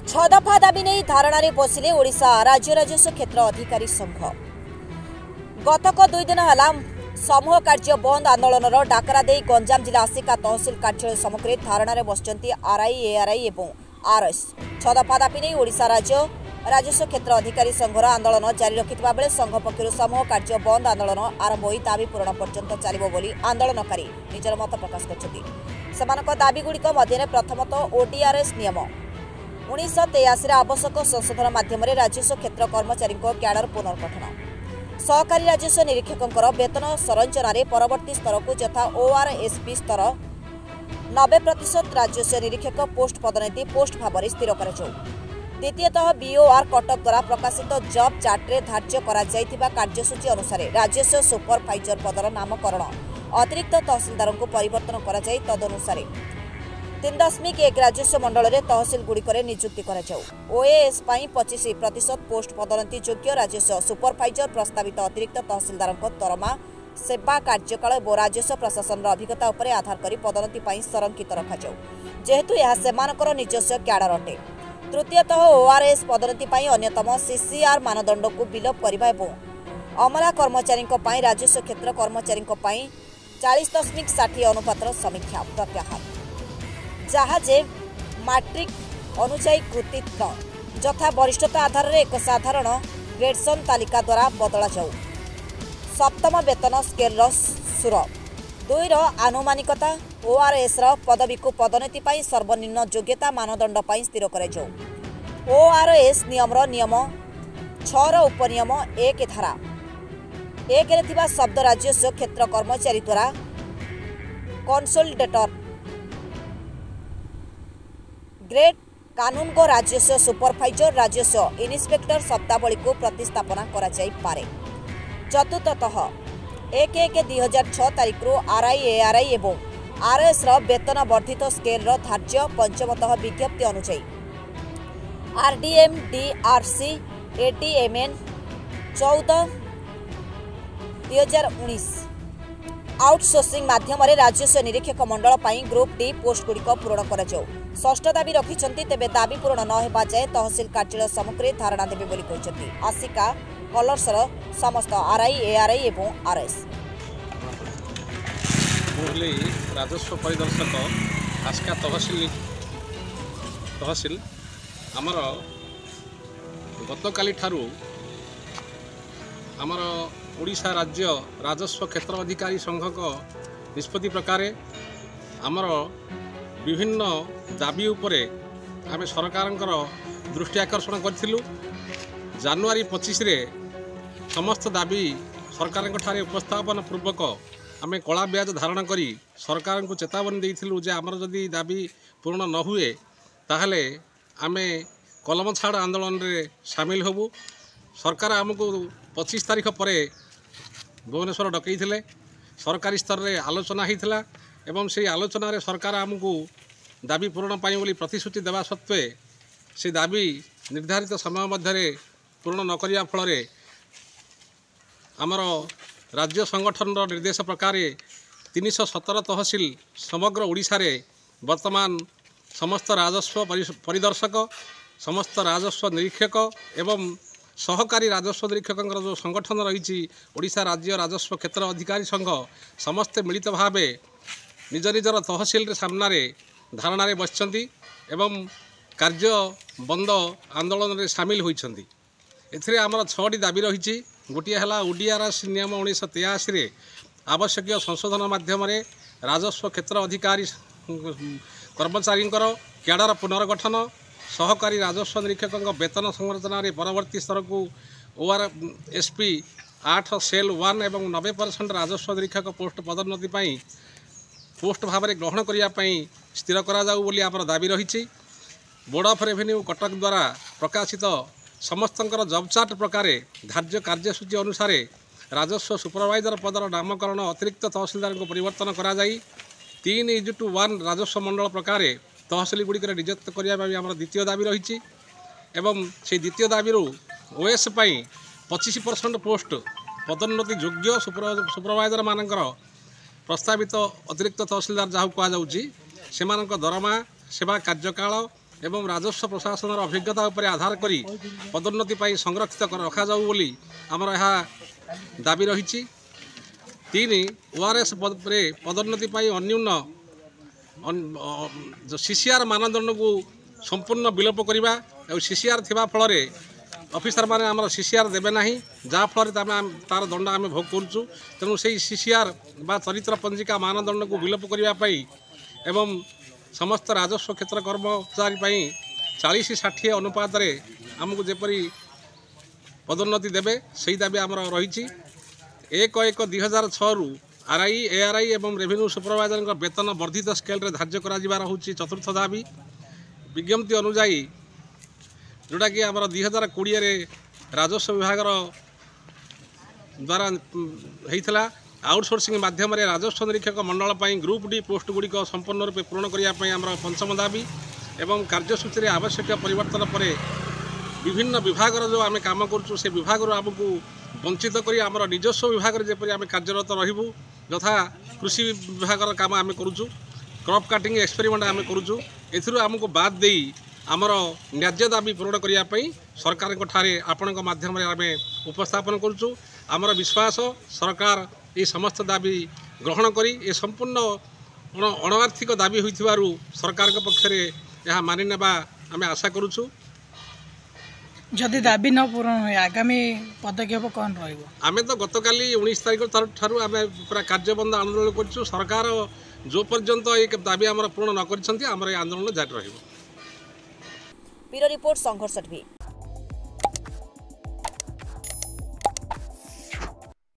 छ दफा दाबी नहीं धारणा बसिले ओडिशा राज्य राजस्व क्षेत्र अधिकारी संघ। गतक 2 दिन है समूह कार्य बंद आंदोलन डाकरा दे गंजाम जिला आसिका तहसिल कार्यालय सम्मुखें धारणा बसिंट आरआई एआरआई और आरएस। छ दफा दाबी नहीं ओडिशा राज्य राजस्व क्षेत्र अधिकारी संघर आंदोलन जारी रखिथिबा बेले संघ पक्षरु समूह कार्य बंद आंदोलन आरंभ होई दाबी पूरण पर्यंत चलिबो बोली आंदोलनकारी निजर मत प्रकाश करछथि। सेमानक दाबीगुड़िक मध्य प्रथमतः ओडीआरएस नियम 1983 आवश्यक संशोधन माध्यम राजस्व क्षेत्र कर्मचारी क्याडर पुनर्गठन, सहकारी राजस्व निरीक्षकों वेतन संरचन परवर्ती स्तर को यथा ओआरएसपी स्तर 90% राजस्व निरीक्षक पोस्ट पदोन्नति पोस्ट भाव में स्थिर कर। द्वितीयतः बीओआर कटक द्वारा प्रकाशित जॉब चार्टे धार्य कार्यसूची अनुसार राजस्व सुपरभाइजर पदर नामकरण अतिरिक्त तहसिलदार को परिवर्तन कर तदनुसार 3.1 राजस्व मंडल में तहसिल गुड़िक नियुक्ति ओएएस 25% पोस्ट पदोन्नति योग्य राजस्व सुपरभाइजर प्रस्तावित अतिरिक्त तहसिलदार दरमा सेवा कार्यकाल और राजस्व प्रशासन अभिज्ञता उपर आधार कर पदोन्नति संरक्षित रखा जेहेतु यह सेमानकर निजस्व क्याडर अटे। तृतीयतः ओआरएस पदोन्नति अन्यतम सीसीआर मानदंड को विलोप करने और अमला कर्मचारी राजस्व क्षेत्र कर्मचारी 40.60 अनुपातर समीक्षा प्रत्याहार जहाजे मैट्रिक अनुजाई कृतित्व यथा वरिष्ठता आधार में एक साधारण ग्रेडसन तालिका द्वारा बदला जाऊ। सप्तम वेतन स्केल सुर 2 आनुमानिकता ओआरएस पदवी को पदोन्नति सर्वनिम्न योग्यता मानदंड स्थिर कर। ओआरएस नियम 6 उपनियम 1 धारा 1 शब्द राजस्व क्षेत्र कर्मचारी द्वारा कंसोलिडेटर ग्रेड कानून को राजस्व सुपरभाइजर राजस्व इन्स्पेक्टर शब्दावली को प्रतिस्थापना करा जाई पारे। चतुर्थतः 1/1/2006 तारीख आरआई एआरआई और आरएस वेतन वर्धित स्केल धार्य पंचमतः विज्ञप्ति अनुसार आरडीएम डीआरसी एडीएमएन 14/2019 आउटसोर्सिंग माध्यम राजस्व निरीक्षक मंडल ग्रुप डी पोस्ट गुड़िक पूरण कर। षष्ठ दाबी रखिंट तेबे दाबी पूरण न होगा जाए तहसिल कार्यालय सम्मुखें धारणा देवे बोली कहते आसिका कलर्सर समस्त आरआई एआरआई और आरएस। राजस्व परिदर्शक आसिका तहसिल आमर गतकाली ठारू आमर ओडिशा राज्य राजस्व क्षेत्र अधिकारी संघ को निष्पत्ति प्रकार आमर विभिन्न दाबी उपरे आम सरकार दृष्टि आकर्षण करूँ। जनवरी 25 रे समस्त दाबी सरकार ठारे उपस्थापन पूर्वक आम कला ब्याज धारण करी सरकार को चेतावनी देइथिलु जे आमर जदि दाबी पूर्ण न हुए ताहले आमे कलम छाड़ आंदोलन रे शामिल होबु। सरकार आमको 25 तारीख पर भुवनेश्वर डकई सरकारी स्तर में आलोचना होता एवं से आलोचना रे सरकार आमको दाबी पूरण पाई बोली प्रतिश्रुति देवा सत्वे से दाबी निर्धारित समय मध्य पूर्ण न करिया फल आमर राज्य संगठन निर्देश प्रकार 317 तहसिल समग्र ओडिशा रे वर्तमान समस्त राजस्व परिदर्शक समस्त राजस्व निरीक्षक एवं सहकारी राजस्व निरीक्षक जो संगठन रही ओडिशा राज्य राजस्व क्षेत्र अधिकारी संघ समस्ते मिलित भाव निज निजर तहसिल सामना धारणा बसिंट एवं कार्य बंद आंदोलन में सामिल होती। एथिरे आमर 6टी दाबी रही। गोटे है ओडीआरएस नियम 1983 आवश्यक संशोधन माध्यम राजस्व क्षेत्र अधिकारी कर्मचारी क्याडर पुनर्गठन, सहकारी राजस्व निरीक्षक वेतन संरचना परवर्ती स्तर को ओआरएसपी 8 सेल 1 एवं 90% राजस्व निरीक्षक पोस्ट पदोन्नति पोस्ट भाव में ग्रहण करने स्थिर करा आमर दाबी रही। बोर्ड ऑफ रेवेन्यू कटक द्वारा प्रकाशित समस्त जॉब चार्ट प्रकार धार्य कार्यसूची अनुसार राजस्व सुपरवाइजर पदर नामकरण अतिरिक्त तहसिलदार को परिवर्तन करा 3:1 राजस्व मंडल प्रकार तहसिल गुड़िक नियुक्त करने आम द्वितीय दाबी रही। एवं से द्वितीय दाबी ओएस 25% पोस्ट पदोन्नति योग्य सुपरवाइजर मानकर प्रस्तावित अतिरिक्त तहसिलदार जहाँ कहुच्छी से दरमा सेवा कार्यकाल एवं राजस्व प्रशासन अभिज्ञता उपर आधार करी पदोन्नति पाई संरक्षित रखा जाऊ बोली आमर यह दाबी रही। 3 ओआरएस पदोन्नति पाई अन्यून सीसीआर मानदंड को संपूर्ण विलोप करवा और सीसीआर थिबा फल ऑफिसर माने आमर सीसीआर देबे नाही जहाँ फल तार दंड आम भोग करुचु। तेणु से सीसीआर बा चरित्र पंजिका मानदंड को विलोप करने एवं समस्त राजस्व क्षेत्र कर्मचारी 40-60 अनुपात आमको जेपरी पदोन्नति देवे सही दाबी आमर रही। 1/1/2006 रु आरआई एआरआई एवं रेवेन्यू सुपरवाइजर वेतन वर्धित स्केल धार्य कर चतुर्थ दाबी। विज्ञप्ति अनुजाई जोटा कि आमर 2020 राजस्व विभाग द्वारा होता आउटसोर्सिंग माध्यम राजस्व निरीक्षक मंडल ग्रुप डी पोस्ट गुड़िक संपूर्ण रूपे पूरण करने आमर पंचम दाबी एवं कार्यसूची आवश्यक परिवर्तन पर विभिन्न विभाग जो आम कम करुँ से विभाग आमको वंचित करी आमर निजस्व विभाग जपरी आम कार्यरत रहबू यथा कृषि विभाग काम आम करुँ क्रॉप काटिंग एक्सपेरिमेंट आम करुँ एमको बाद दे आमर न्याज्य दाबी पूरण करने सरकार आपण माध्यम आम उपस्थापन करुँ। आमर विश्वास सरकार ये समस्त दाबी ग्रहण करी ए संपूर्ण अणार्थिक दाबी होइथिबारु सरकार के पक्ष यह मानि नेबा आम आशा करुछु। जदि दाबी न पूरण हो आगामी पदक्षेप कौन रहिबो? आमे तो गतकाली 19 तारिख ठारू आम पूरा कार्यबंद आंदोलन करछु। सरकार जो पर्यंत एक दाबी आमर पूर्ण न करिसंती आमर आंदोलन जारी रहिबो। ब्यूरो रिपोर्ट संघर्ष टीवी।